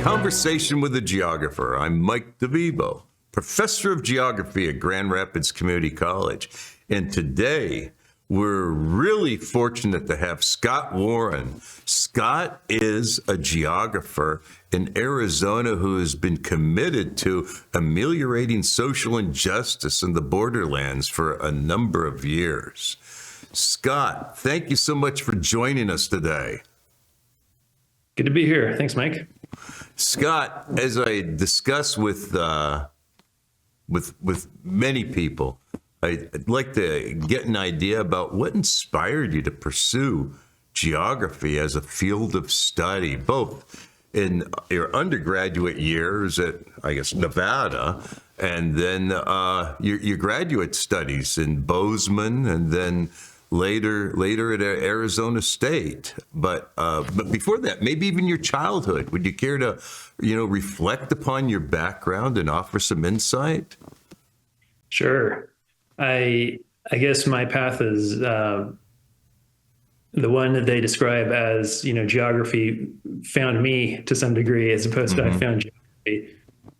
Conversation with a Geographer. I'm Mike DeVivo, professor of geography at Grand Rapids Community College. And today, we're really fortunate to have Scott Warren. Scott is a geographer in Arizona who has been committed to ameliorating social injustice in the borderlands for a number of years. Scott, thank you so much for joining us today. Good to be here. Thanks, Mike. Scott, as I discuss with many people, I'd like to get an idea about what inspired you to pursue geography as a field of study, both in your undergraduate years at, I guess, Nevada, and then your graduate studies in Bozeman, and then later at Arizona State. But before that, maybe even your childhood. Would you care to, reflect upon your background and offer some insight? Sure. I guess my path is the one that they describe as, geography found me to some degree, as opposed to I found geography.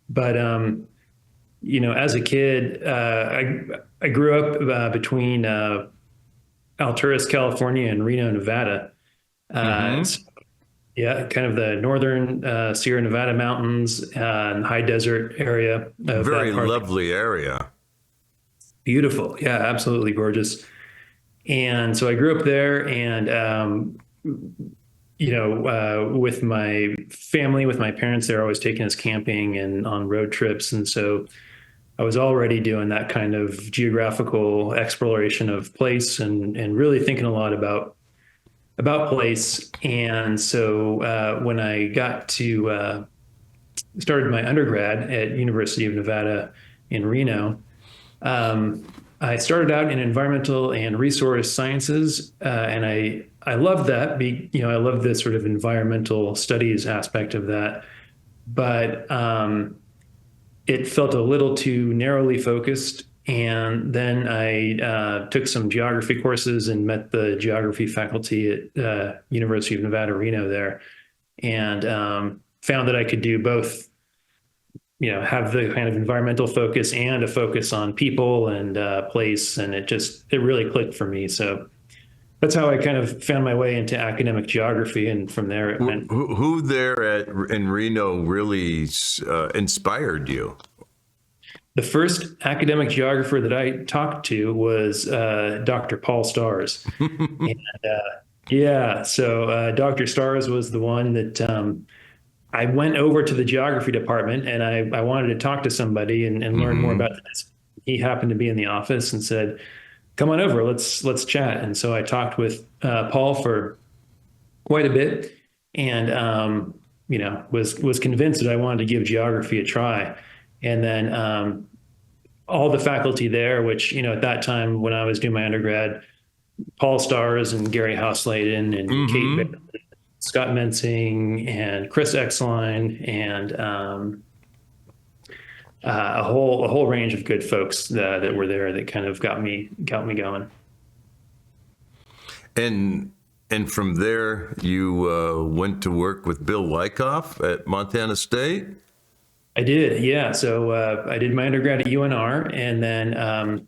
But, as a kid, I grew up between Alturas, California, and Reno, Nevada. So, kind of the northern Sierra Nevada mountains and high desert area. Very lovely area. Beautiful. Yeah, absolutely gorgeous. And so I grew up there, and, with my family, with my parents, they're always taking us camping and on road trips. And so I was already doing that kind of geographical exploration of place and really thinking a lot about place. And so when I got to started my undergrad at University of Nevada in Reno, I started out in environmental and resource sciences, and I loved that. I love this sort of environmental studies aspect of that, but it felt a little too narrowly focused. And then I took some geography courses and met the geography faculty at University of Nevada, Reno there, and found that I could do both, have the kind of environmental focus and a focus on people and place. And it really clicked for me. So that's how I kind of found my way into academic geography. And from there it went. Who there in Reno really inspired you? The first academic geographer that I talked to was Dr. Paul Stars. And so Dr. Stars was the one that I went over to the geography department, and I wanted to talk to somebody and learn more about this. He happened to be in the office and said, "Come on over, let's chat." And so I talked with Paul for quite a bit, and was convinced that I wanted to give geography a try. And then all the faculty there, which at that time when I was doing my undergrad, Paul Stars and Gary Housladen and Kate Barrett, Scott Mensing and Chris Exline, and a whole range of good folks that were there that kind of got me going. And from there, you went to work with Bill Wyckoff at Montana State? I did, yeah. So I did my undergrad at UNR, and then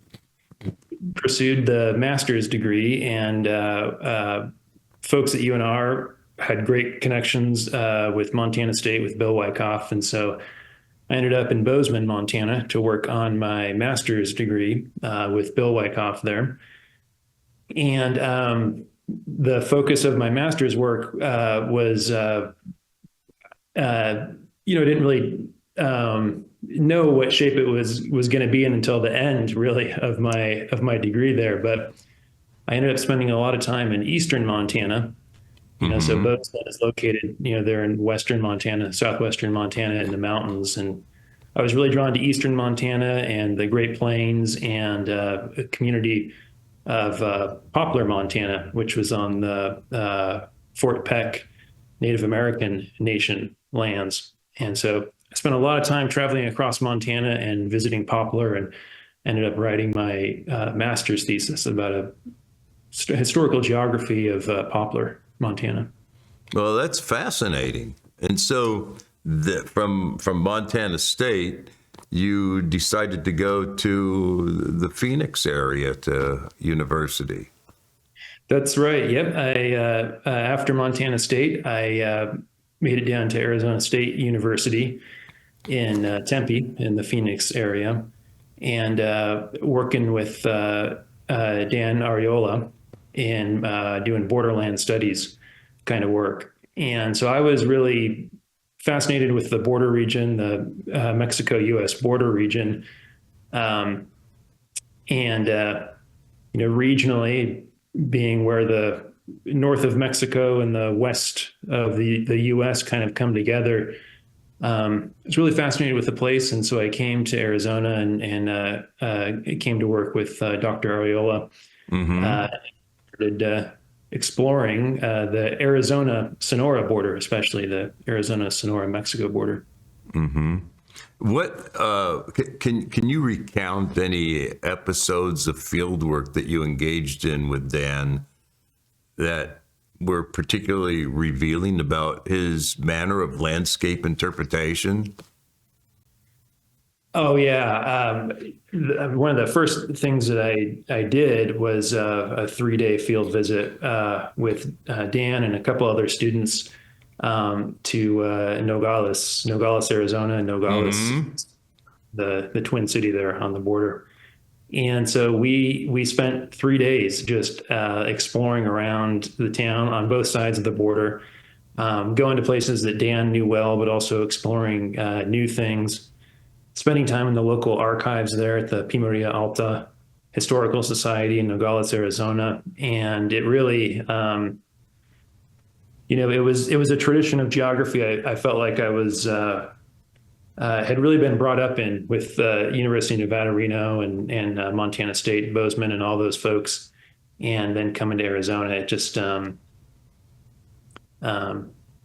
pursued the master's degree. And folks at UNR had great connections with Montana State, with Bill Wyckoff. And so I ended up in Bozeman, Montana, to work on my master's degree with Bill Wyckoff there. And the focus of my master's work was, didn't really know what shape it was going to be in until the end, really, of my degree there. But I ended up spending a lot of time in eastern Montana. So Bozeman is located, there in western Montana, southwestern Montana in the mountains. And I was really drawn to eastern Montana and the Great Plains and a community of Poplar, Montana, which was on the Fort Peck Native American Nation lands. And so I spent a lot of time traveling across Montana and visiting Poplar, and ended up writing my master's thesis about a historical geography of Poplar, Montana. Well, that's fascinating. And so from Montana State, you decided to go to the Phoenix area to university. That's right. Yep. After Montana State, I made it down to Arizona State University in Tempe in the Phoenix area, and working with Dan Ariola in doing borderland studies kind of work. And so I was really fascinated with the border region, the Mexico-U.S. border region, and regionally being where the north of Mexico and the west of the U.S. kind of come together. I was really fascinated with the place, and so I came to Arizona and came to work with Dr. Ariola. Started exploring the Arizona-Sonora border, especially the Arizona-Sonora-Mexico border. What can you recount any episodes of field work that you engaged in with Dan that were particularly revealing about his manner of landscape interpretation? Oh yeah, one of the first things that I did was a 3-day field visit with Dan and a couple other students to Nogales, Arizona, Nogales, the twin city there on the border. And so we spent 3 days just exploring around the town on both sides of the border, going to places that Dan knew well, but also exploring new things, spending time in the local archives there at the Pimeria Alta Historical Society in Nogales, Arizona. And it really, it was a tradition of geography I felt like I was had really been brought up in with University of Nevada, Reno, and Montana State, Bozeman, and all those folks. And then coming to Arizona, it just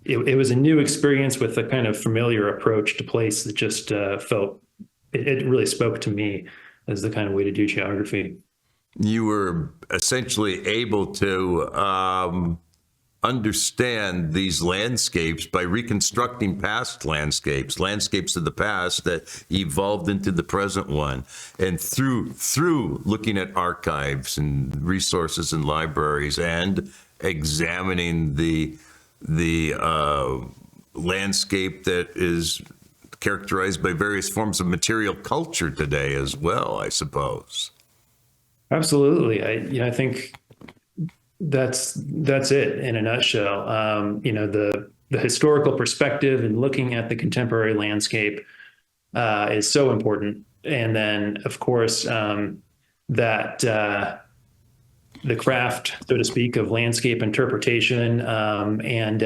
it was a new experience with a kind of familiar approach to place that just felt it really spoke to me as the kind of way to do geography. You were essentially able to understand these landscapes by reconstructing past landscapes of the past that evolved into the present one, and through looking at archives and resources and libraries and examining the landscape that is characterized by various forms of material culture today as well, I suppose. Absolutely. I think that's it in a nutshell. The historical perspective and looking at the contemporary landscape is so important. And then, of course, that the craft, so to speak, of landscape interpretation and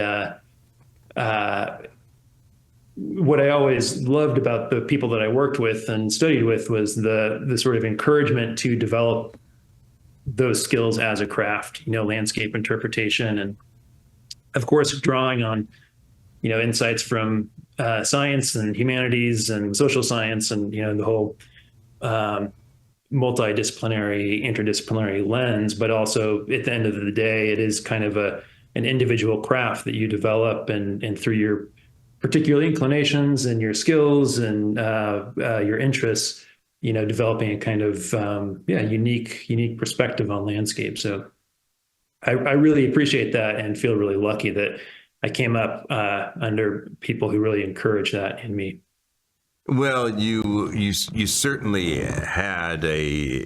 what I always loved about the people that I worked with and studied with was the sort of encouragement to develop those skills as a craft, landscape interpretation, and of course, drawing on, insights from science and humanities and social science and, the whole multidisciplinary, interdisciplinary lens, but also at the end of the day, it is kind of an individual craft that you develop and through your particular inclinations and your skills and your interests, developing a kind of unique perspective on landscape. So I really appreciate that and feel really lucky that I came up under people who really encouraged that in me. Well, you certainly had a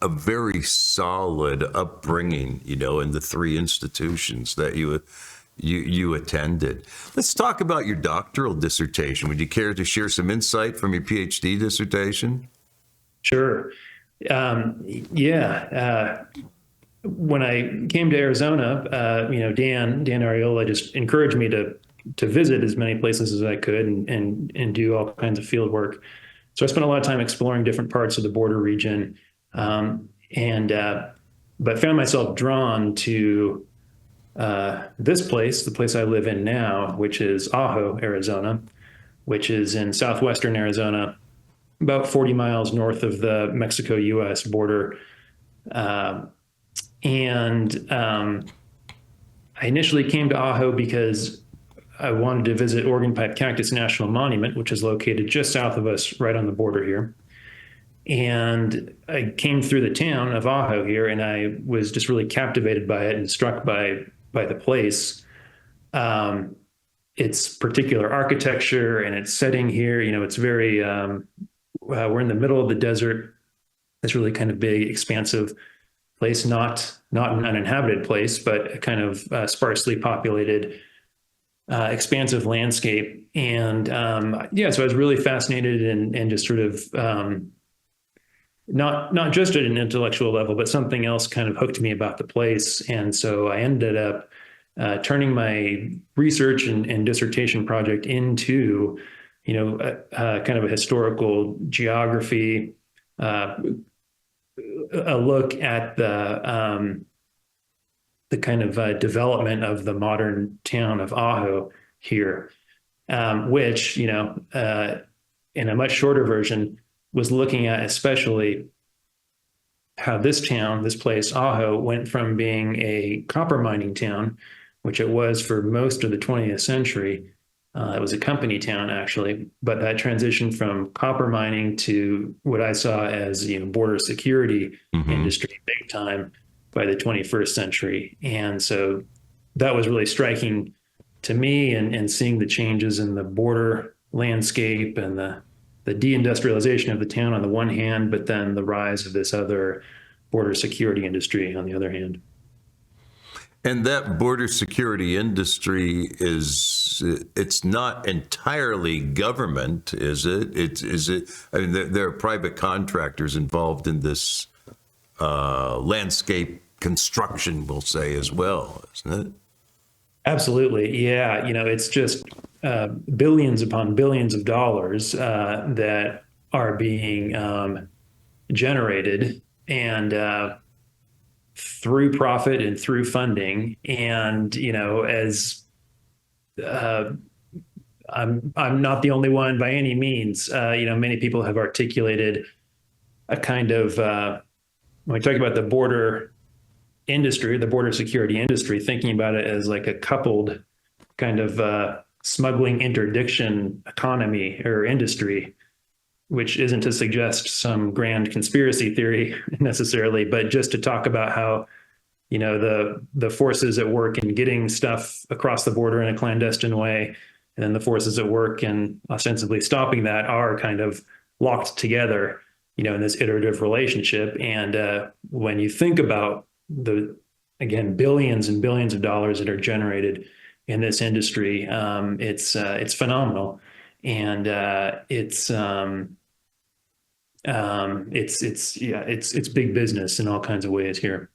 very solid upbringing, in the three institutions that you attended. Let's talk about your doctoral dissertation. Would you care to share some insight from your PhD dissertation? Sure. When I came to Arizona, Dan Ariola just encouraged me to visit as many places as I could and do all kinds of field work. So I spent a lot of time exploring different parts of the border region, but found myself drawn to this place, the place I live in now, which is Ajo, Arizona, which is in southwestern Arizona, about 40 miles north of the Mexico-U.S. border. I initially came to Ajo because I wanted to visit Organ Pipe Cactus National Monument, which is located just south of us, right on the border here. And I came through the town of Ajo here, and I was just really captivated by it and struck by the place. Um, its particular architecture and its setting here. It's very we're in the middle of the desert. This really kind of big, expansive place, not an uninhabited place, but a kind of sparsely populated, expansive landscape. And yeah, so I was really fascinated and just sort of not just at an intellectual level, but something else kind of hooked me about the place. And so I ended up turning my research and dissertation project into, kind of a historical geography, a look at the kind of development of the modern town of Ajo here, which, in a much shorter version, was looking at especially how this town, this place, Ajo, went from being a copper mining town, which it was for most of the 20th century. It was a company town, actually, but that transition from copper mining to what I saw as border security industry, big time, by the 21st century. And so that was really striking to me, and seeing the changes in the border landscape and the deindustrialization of the town on the one hand, but then the rise of this other border security industry on the other hand. And that border security industry it's not entirely government, is it? I mean, there are private contractors involved in this landscape construction, we'll say, as well, isn't it? Absolutely. Yeah. It's just billions upon billions of dollars that are being generated, and through profit and through funding. And, as I'm not the only one by any means, many people have articulated a kind of, when we talk about the border industry, the border security industry, thinking about it as like a coupled kind of smuggling interdiction economy or industry, which isn't to suggest some grand conspiracy theory necessarily, but just to talk about how, the forces at work in getting stuff across the border in a clandestine way, and then the forces at work in ostensibly stopping that are kind of locked together, in this iterative relationship. And when you think about again, billions and billions of dollars that are generated in this industry, it's phenomenal. And it's big business in all kinds of ways here.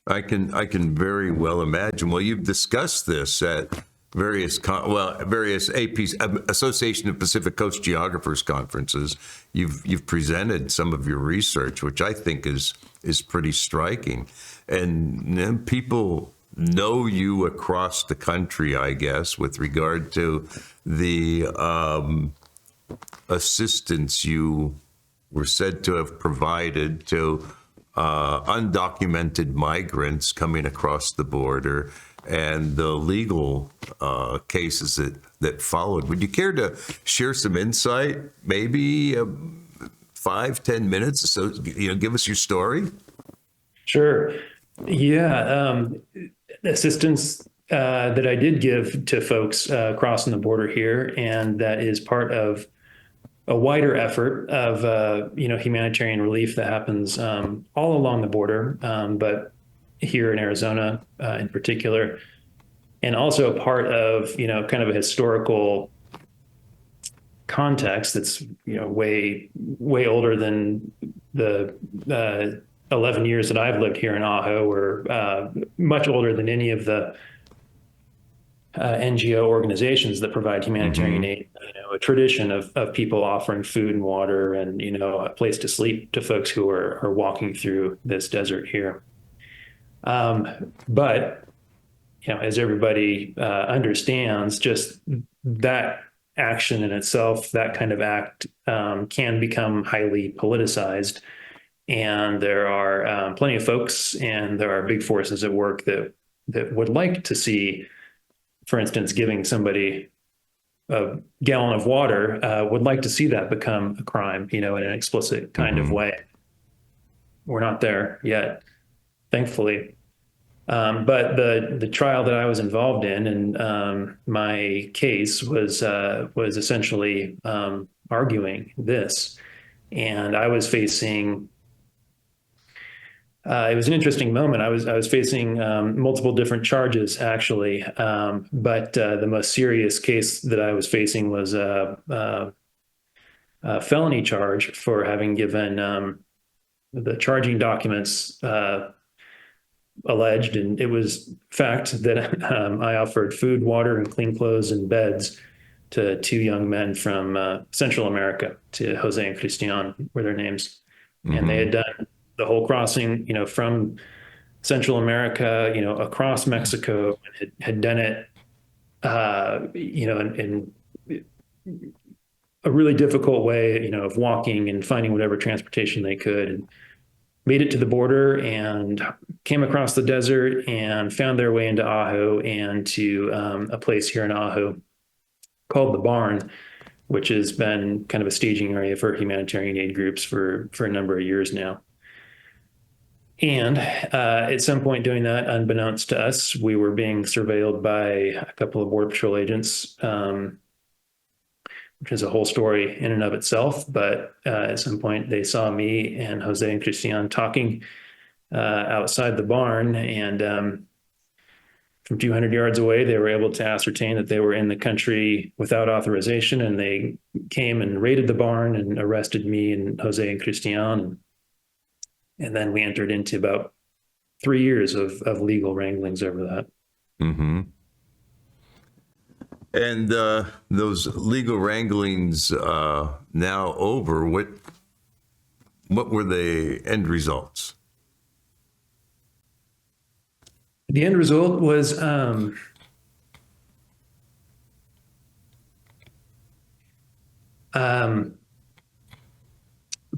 I can very well imagine. Well, you've discussed this at various AP's Association of Pacific Coast Geographers conferences. You've presented some of your research, which I think is pretty striking, and then people know you across the country, I guess, with regard to the assistance you were said to have provided to undocumented migrants coming across the border, and the legal cases that followed. Would you care to share some insight, maybe 5-10 minutes, so give us your story? Sure. Yeah. Assistance that I did give to folks crossing the border here, and that is part of a wider effort of humanitarian relief that happens all along the border, but here in Arizona in particular, and also part of kind of a historical context that's way older than the 11 years that I've lived here in Ajo, or much older than any of the NGO organizations that provide humanitarian aid. A tradition of people offering food and water and a place to sleep to folks who are walking through this desert here. But as everybody understands, just that action in itself, that kind of act, can become highly politicized. And there are plenty of folks, and there are big forces at work that would like to see for instance, giving somebody a gallon of water, would like to see that become a crime, in an explicit kind of Hmm. way. We're not there yet, thankfully. But the trial that I was involved in, and my case was essentially arguing this, and I was facing. It was an interesting moment. I was facing multiple different charges actually, but the most serious case that I was facing was a felony charge for having given the charging documents alleged, and it was fact that I offered food, water, and clean clothes and beds to two young men from Central America, to Jose and Cristian were their names, and they Hmm. had done the whole crossing, from Central America, across Mexico, and had done it, in a really difficult way, of walking and finding whatever transportation they could, and made it to the border and came across the desert and found their way into Ajo, and to a place here in Ajo called the Barn, which has been kind of a staging area for humanitarian aid groups for a number of years now. And at some point doing that, unbeknownst to us, we were being surveilled by a couple of Border Patrol agents, which is a whole story in and of itself. But at some point, they saw me and Jose and Cristian talking outside the barn, and from 200 yards away, they were able to ascertain that they were in the country without authorization, and they came and raided the barn and arrested me and Jose and Cristian. And then we entered into about 3 years of legal wranglings over that. Hmm. And those legal wranglings now over, what were the end results? The end result was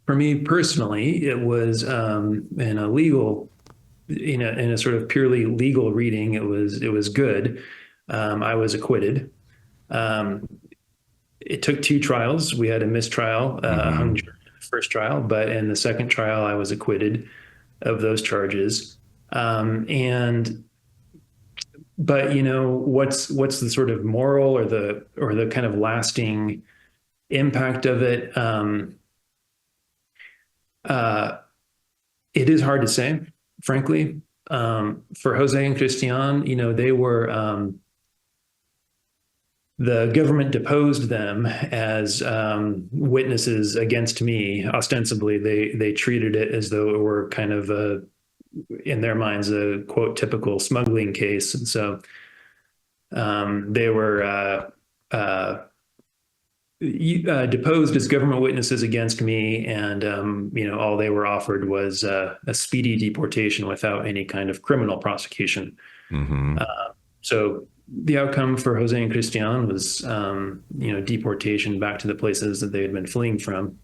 for me personally, it was in a legal, in a sort of purely legal reading, it was good. I was acquitted. Um, it took two trials. We had a mistrial, hung Hmm. jury in the first trial, but in the second trial, I was acquitted of those charges. And but what's the sort of moral or the kind of lasting impact of it? Uh, it is hard to say, frankly. For Jose and Cristian, they were the government deposed them as witnesses against me. Ostensibly, they treated it as though it were kind of in their minds, a quote typical smuggling case, and so they were deposed as government witnesses against me, and all they were offered was a speedy deportation without any kind of criminal prosecution. Hmm. So the outcome for Jose and Cristian was, deportation back to the places that they had been fleeing from.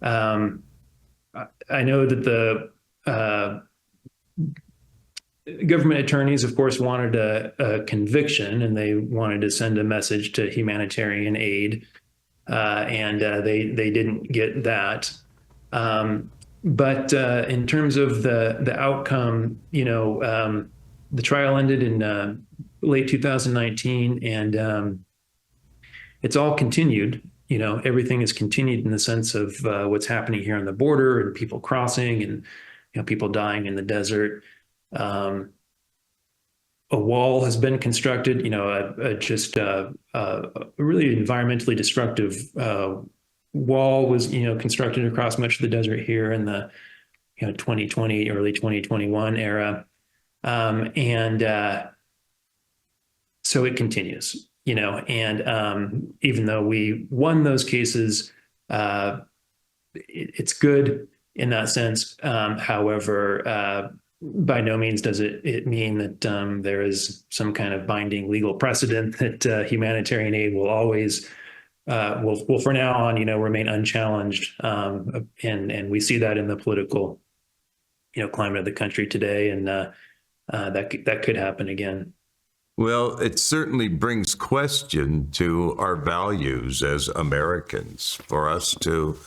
Um, I know that the government attorneys, of course, wanted a conviction, and they wanted to send a message to humanitarian aid, and they didn't get that. But in terms of the outcome, the trial ended in late 2019, and it's all continued. Everything is continued in the sense of what's happening here on the border, and people crossing, and people dying in the desert. A wall has been constructed, just a really environmentally destructive wall was, constructed across much of the desert here in the 2020, early 2021 era. And so it continues, and even though we won those cases, it's good in that sense. However, by no means does it mean that there is some kind of binding legal precedent that humanitarian aid will always will for now on remain unchallenged, and we see that in the political climate of the country today, and that could happen again. Well, it certainly brings question to our values as Americans for us to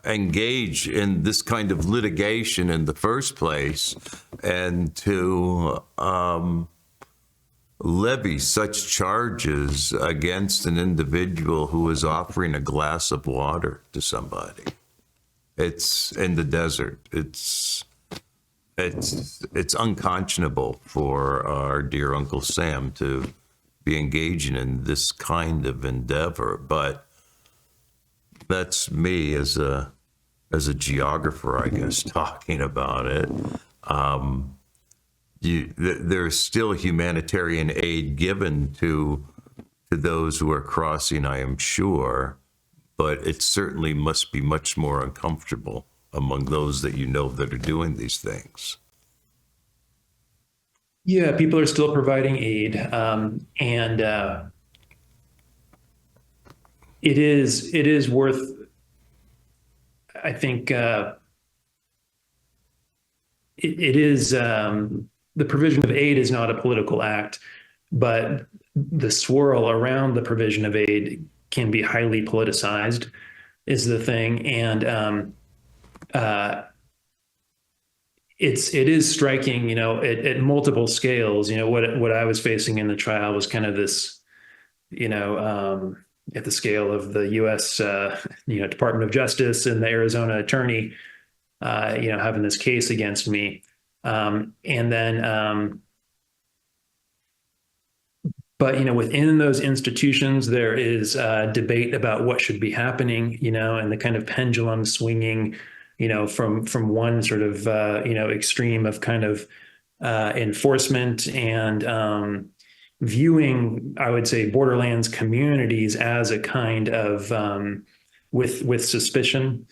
engage in this kind of litigation in the first place and to levy such charges against an individual who is offering a glass of water to somebody. It's in the desert. It's unconscionable for our dear Uncle Sam to be engaging in this kind of endeavor. But that's me as a geographer, I guess, talking about it. There's still humanitarian aid given to those who are crossing, I am sure, but it certainly must be much more uncomfortable among those that you know that are doing these things. Yeah, people are still providing aid, and it is worth, I think, it is the provision of aid is not a political act, but the swirl around the provision of aid can be highly politicized, is the thing, and it is striking, at multiple scales. What I was facing in the trial was kind of this, at the scale of the U.S. Department of Justice and the Arizona attorney, having this case against me, and then. But within those institutions, there is debate about what should be happening, and the kind of pendulum swinging, from one sort of extreme of kind of enforcement and viewing, I would say, borderlands communities as a kind of with suspicion,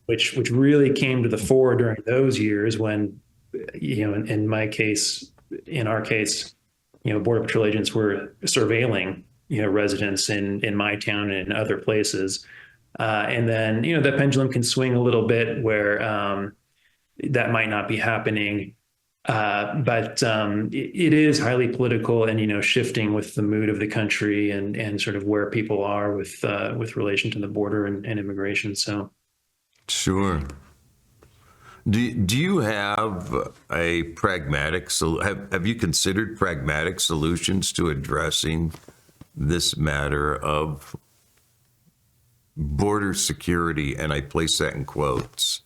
which really came to the fore during those years when, in our case. Border Patrol agents were surveilling, residents in my town and in other places. And then, the pendulum can swing a little bit where that might not be happening. But it is highly political and, shifting with the mood of the country and sort of where people are with relation to the border and immigration. So. Sure. Do you have a pragmatic, have you considered pragmatic solutions to addressing this matter of border security, and I place that in quotes,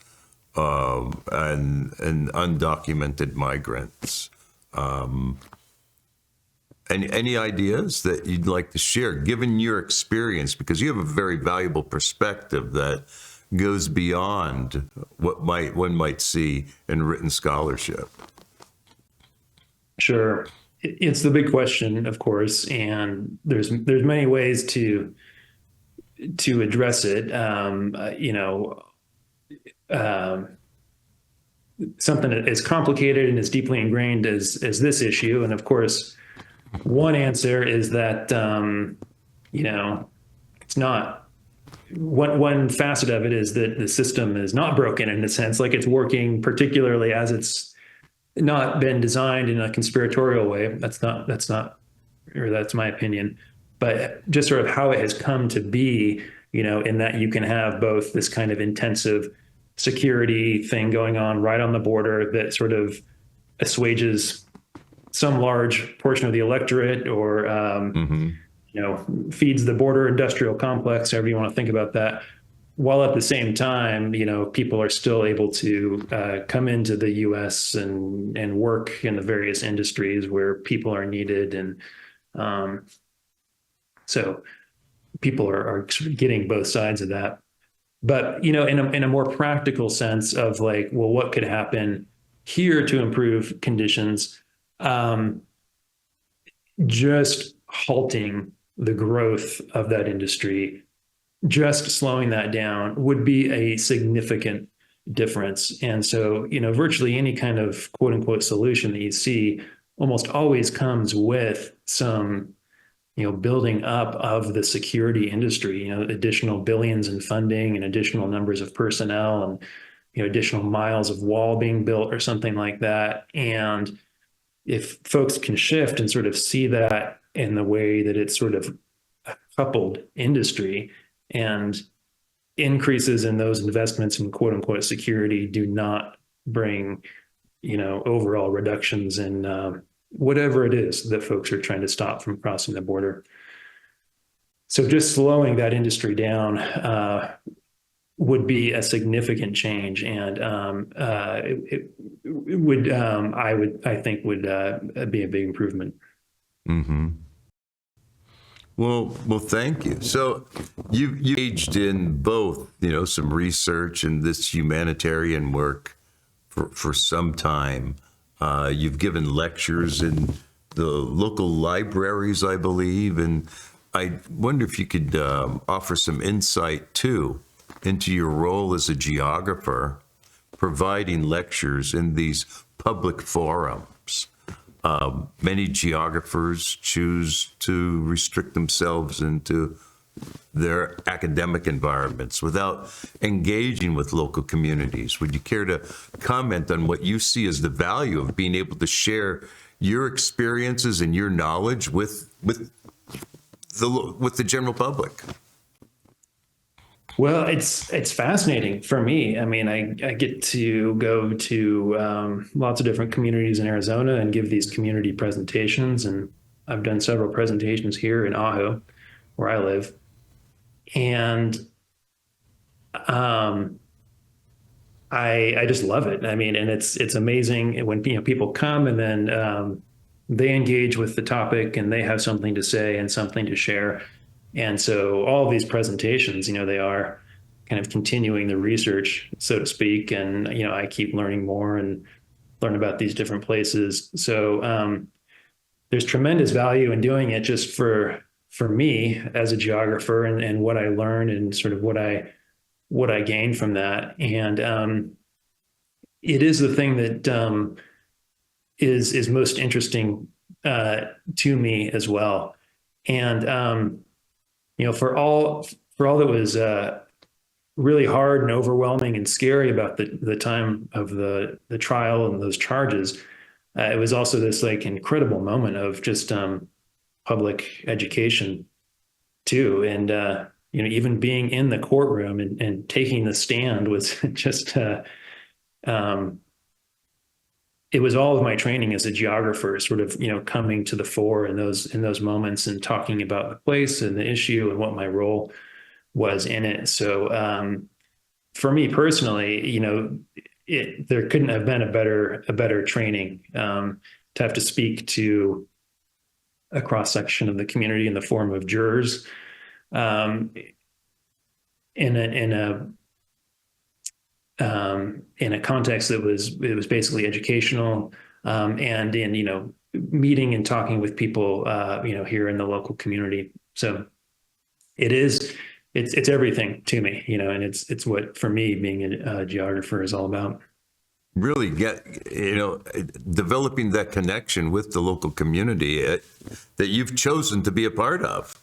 and undocumented migrants? Any ideas that you'd like to share, given your experience, because you have a very valuable perspective that goes beyond what one might see in written scholarship? Sure. It's the big question, of course, and there's many ways to address it. Something as complicated and as deeply ingrained as this issue. And of course, one answer is that, it's not. One facet of it is that the system is not broken in a sense, like it's working particularly as it's not been designed in a conspiratorial way. That's my opinion, but just sort of how it has come to be, in that you can have both this kind of intensive security thing going on right on the border that sort of assuages some large portion of the electorate or, feeds the border industrial complex, however you want to think about that, while at the same time, people are still able to come into the U.S. and work in the various industries where people are needed. And so people are sort of getting both sides of that. But, in a more practical sense of like, well, what could happen here to improve conditions? Just halting the growth of that industry, just slowing that down would be a significant difference. And so, virtually any kind of quote unquote solution that you see almost always comes with some, building up of the security industry, additional billions in funding and additional numbers of personnel and, additional miles of wall being built or something like that. And if folks can shift and sort of see that in the way that it's sort of a coupled industry, and increases in those investments in quote unquote security do not bring, overall reductions in whatever it is that folks are trying to stop from crossing the border. So just slowing that industry down would be a significant change, and it would, I think, would be a big improvement. Mm-hmm. Well, thank you. So you engaged in both, some research and this humanitarian work for some time. You've given lectures in the local libraries, I believe, and I wonder if you could offer some insight too into your role as a geographer, providing lectures in these public forums. Many geographers choose to restrict themselves into their academic environments without engaging with local communities. Would you care to comment on what you see as the value of being able to share your experiences and your knowledge with the general public? Well, it's fascinating for me. I mean, I get to go to lots of different communities in Arizona and give these community presentations, and I've done several presentations here in Ajo, where I live, and I just love it. I mean, and it's amazing when people come and then they engage with the topic and they have something to say and something to share. And so all of these presentations, they are kind of continuing the research, so to speak. And, I keep learning more and learn about these different places. So there's tremendous value in doing it just for me as a geographer, and what I learn and sort of what I gain from that. And it is the thing that is most interesting to me as well. And for all that was really hard and overwhelming and scary about the time of the trial and those charges, it was also this incredible moment of just public education too. And even being in the courtroom and taking the stand was just it was all of my training as a geographer sort of, coming to the fore in those moments and talking about the place and the issue and what my role was in it. So for me personally, there couldn't have been a better training to have to speak to a cross section of the community in the form of jurors in a context that was basically educational, and in meeting and talking with people here in the local community. So it's everything to me, and it's what, for me, being a geographer is all about. Really developing that connection with the local community that you've chosen to be a part of.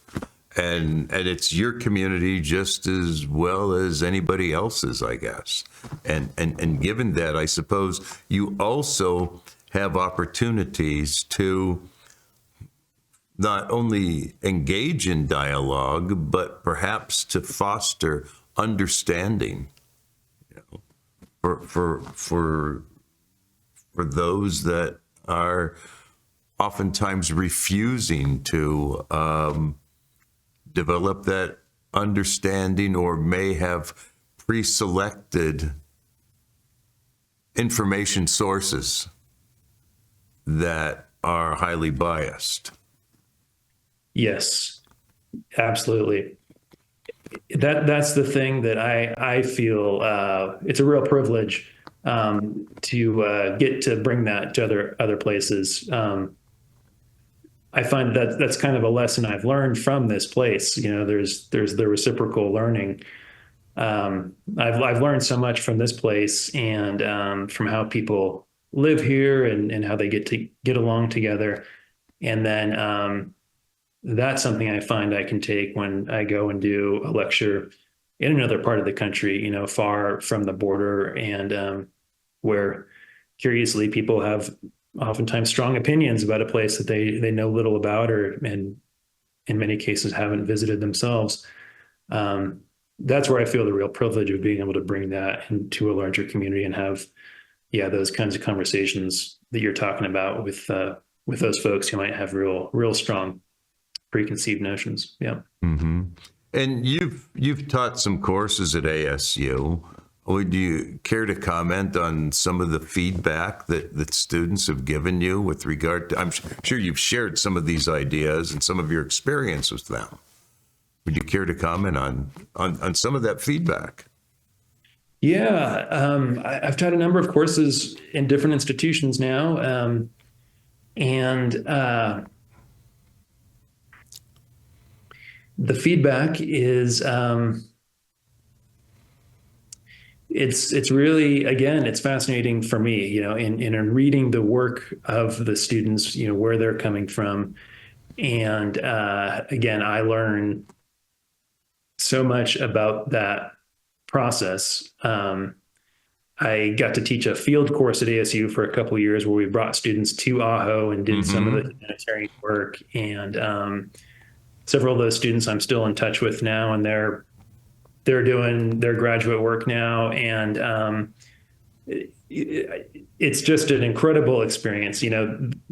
And it's your community just as well as anybody else's, I guess. And given that, I suppose you also have opportunities to not only engage in dialogue, but perhaps to foster understanding, for those that are oftentimes refusing to develop that understanding, or may have pre-selected information sources that are highly biased. Yes, absolutely. That's the thing that I feel it's a real privilege to get to bring that to other places. I find that that's kind of a lesson I've learned from this place. There's the reciprocal learning. I've learned so much from this place, and from how people live here and how they get along together. And then that's something I find I can take when I go and do a lecture in another part of the country, far from the border, and where curiously people have oftentimes strong opinions about a place that they know little about, or and in many cases haven't visited themselves. Um, that's where I feel the real privilege of being able to bring that into a larger community and have, yeah, those kinds of conversations that you're talking about with those folks who might have real strong preconceived notions. Yeah. Hmm. And you've taught some courses at ASU. Would you care to comment on some of the feedback that students have given you with regard to, I'm sure you've shared some of these ideas and some of your experience with them. Would you care to comment on some of that feedback? Yeah, I've taught a number of courses in different institutions now, and the feedback is it's really, again, it's fascinating for me, in reading the work of the students, where they're coming from, and again, I learn so much about that process. I got to teach a field course at ASU for a couple of years where we brought students to Ajo and did some of the humanitarian work. And several of those students I'm still in touch with now, and they're doing their graduate work now. And it's just an incredible experience,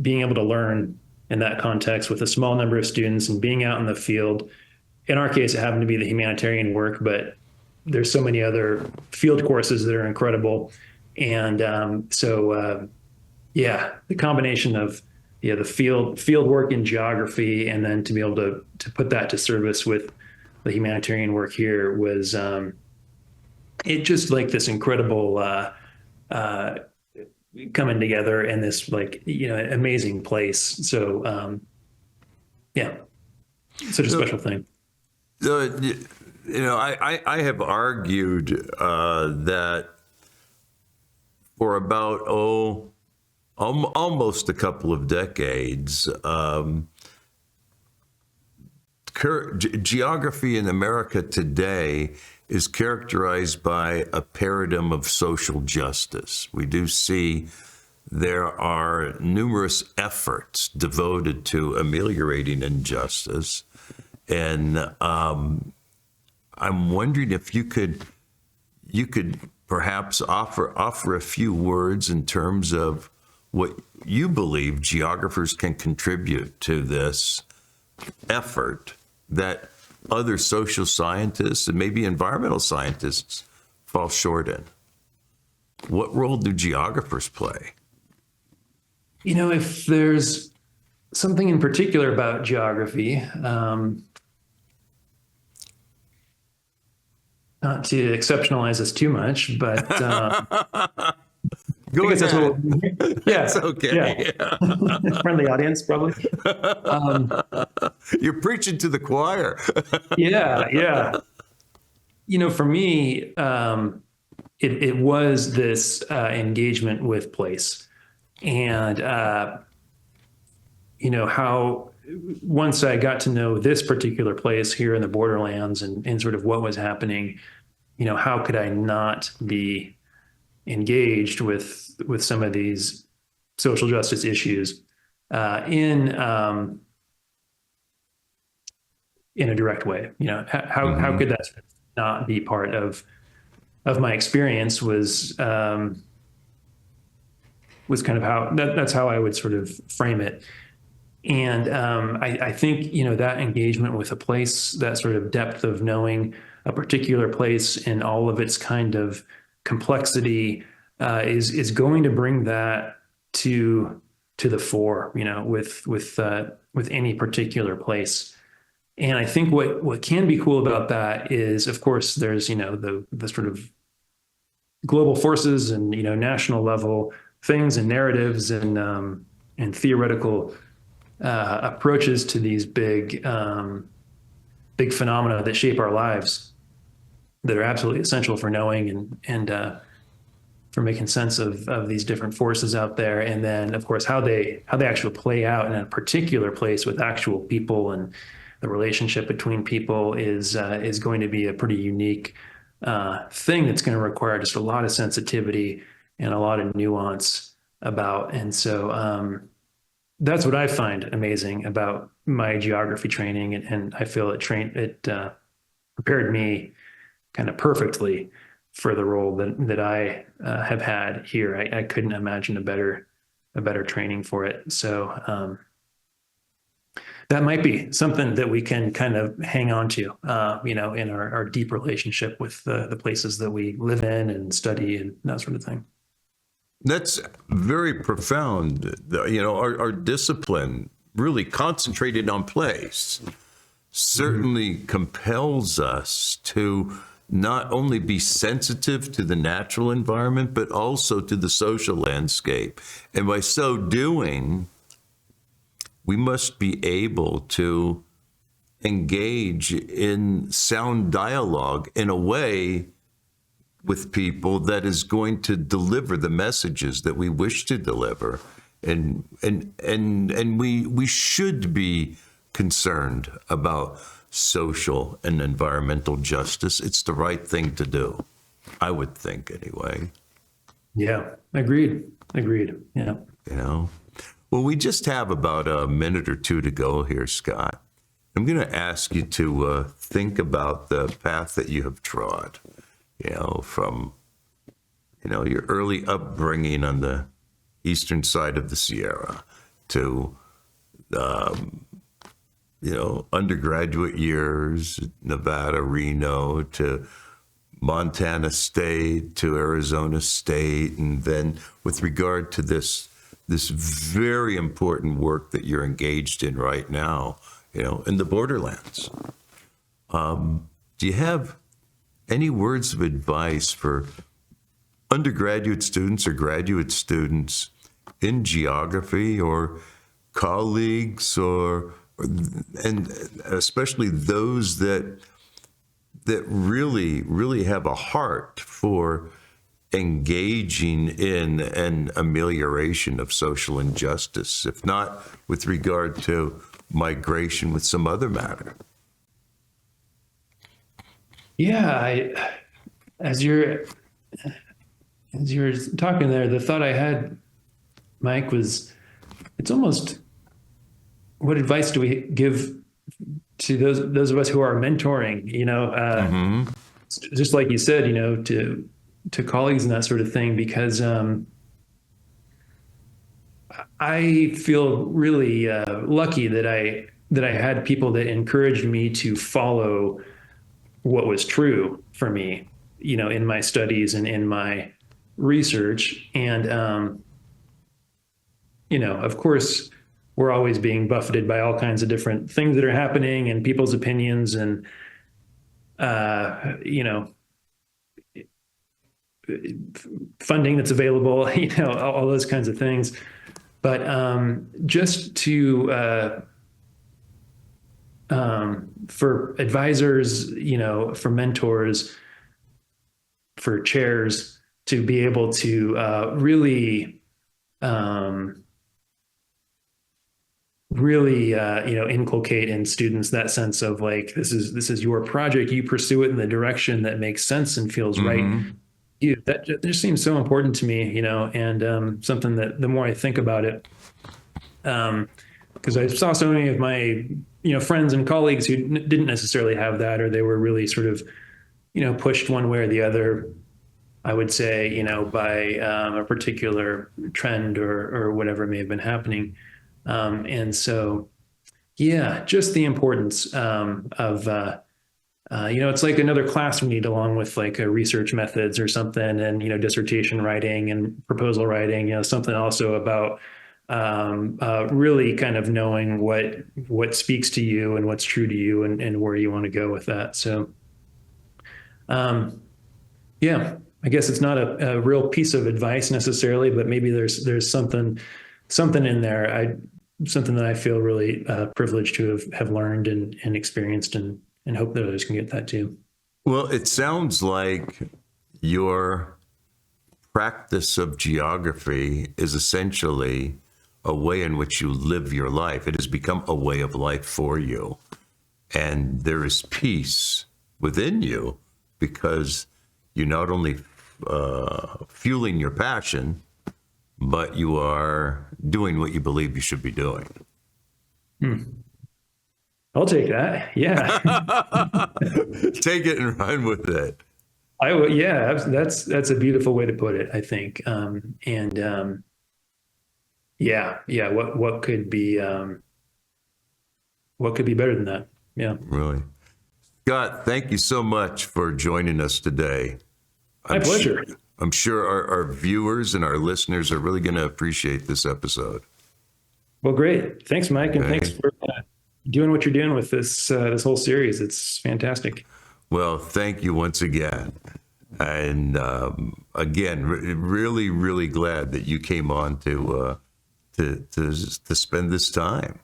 being able to learn in that context with a small number of students and being out in the field. In our case, it happened to be the humanitarian work, but there's so many other field courses that are incredible. And yeah, the combination of the field work in geography, and then to be able to put that to service with the humanitarian work here was it just like this incredible coming together in this amazing place. So yeah, such a special thing. I have argued that for about almost a couple of decades, geography in America today is characterized by a paradigm of social justice. We do see there are numerous efforts devoted to ameliorating injustice, and I'm wondering if you could perhaps offer a few words in terms of what you believe geographers can contribute to this effort that other social scientists and maybe environmental scientists fall short in. What role do geographers play? If there's something in particular about geography, not to exceptionalize us too much, but Go ahead. Yeah, it's okay. Yeah. Friendly audience, probably. You're preaching to the choir. Yeah. For me, it was this engagement with place, and how once I got to know this particular place here in the borderlands and sort of what was happening, how could I not be engaged with some of these social justice issues in a direct way? How could that not be part of my experience? Was kind of how that's how I would sort of frame it. And I think that engagement with a place, that sort of depth of knowing a particular place in all of its kind of complexity, is going to bring that to the fore, with any particular place. And I think what can be cool about that is, of course, there's the sort of global forces and national level things and narratives and theoretical approaches to these big phenomena that shape our lives, that are absolutely essential for knowing and for making sense of these different forces out there. And then, of course, how they actually play out in a particular place with actual people, and the relationship between people is going to be a pretty unique thing that's going to require just a lot of sensitivity and a lot of nuance about. And so that's what I find amazing about my geography training, and I feel it prepared me kind of perfectly for the role that I have had here. I couldn't imagine a better training for it. So that might be something that we can kind of hang on to, in our deep relationship with the places that we live in and study and that sort of thing. That's very profound. Our discipline, really concentrated on place, certainly compels us to not only be sensitive to the natural environment, but also to the social landscape. And by so doing, we must be able to engage in sound dialogue in a way with people that is going to deliver the messages that we wish to deliver. And we should be concerned about social and environmental justice. It's the right thing to do, I would think, anyway. Yeah, agreed. Yeah. Well, we just have about a minute or two to go here, Scott. I'm going to ask you to think about the path that you have trod, from, your early upbringing on the eastern side of the Sierra to, undergraduate years, Nevada, Reno, to Montana State, to Arizona State, and then with regard to this very important work that you're engaged in right now, in the borderlands. Do you have any words of advice for undergraduate students or graduate students in geography, or colleagues, and especially those that really have a heart for engaging in an amelioration of social injustice, if not with regard to migration, with some other matter? Yeah, as you're talking there, the thought I had, Mike, was it's almost, what advice do we give to those of us who are mentoring? Just like you said, to colleagues and that sort of thing, because I feel really lucky that I had people that encouraged me to follow what was true for me, in my studies and in my research. And of course, we're always being buffeted by all kinds of different things that are happening and people's opinions and funding that's available, all those kinds of things. But just to for advisors, for mentors, for chairs, to be able to really inculcate in students that sense of like, this is your project, you pursue it in the direction that makes sense and feels right. That just seems so important to me, and something that the more I think about it, because I saw so many of my, friends and colleagues who didn't necessarily have that, or they were really sort of, pushed one way or the other, I would say, by a particular trend or whatever may have been happening. And so, yeah, just the importance of it's like another class we need, along with like research methods or something, and dissertation writing and proposal writing. Something also about really kind of knowing what speaks to you and what's true to you, and where you want to go with that. So, yeah, I guess it's not a real piece of advice necessarily, but maybe there's something in there. Something that I feel really privileged to have learned and experienced, and hope that others can get that too. Well, it sounds like your practice of geography is essentially a way in which you live your life. It has become a way of life for you. And there is peace within you because you're not only fueling your passion, but you are doing what you believe you should be doing. I'll take that. Yeah. Take it and run with it. Yeah, that's a beautiful way to put it, I think. Yeah, what could be better than that? Yeah. Really. Scott, thank you so much for joining us today. My pleasure. I'm sure our viewers and our listeners are really going to appreciate this episode. Well, great. Thanks, Mike, and thanks for doing what you're doing with this whole series. It's fantastic. Well, thank you once again. And again, really, really glad that you came on to spend this time.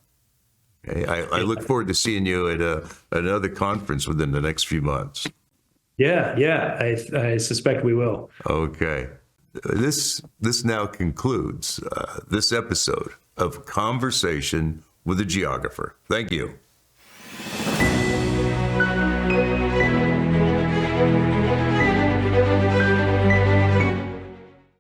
Okay? I look forward to seeing you at another conference within the next few months. Yeah. I suspect we will. Okay. This now concludes this episode of Conversation with a Geographer. Thank you.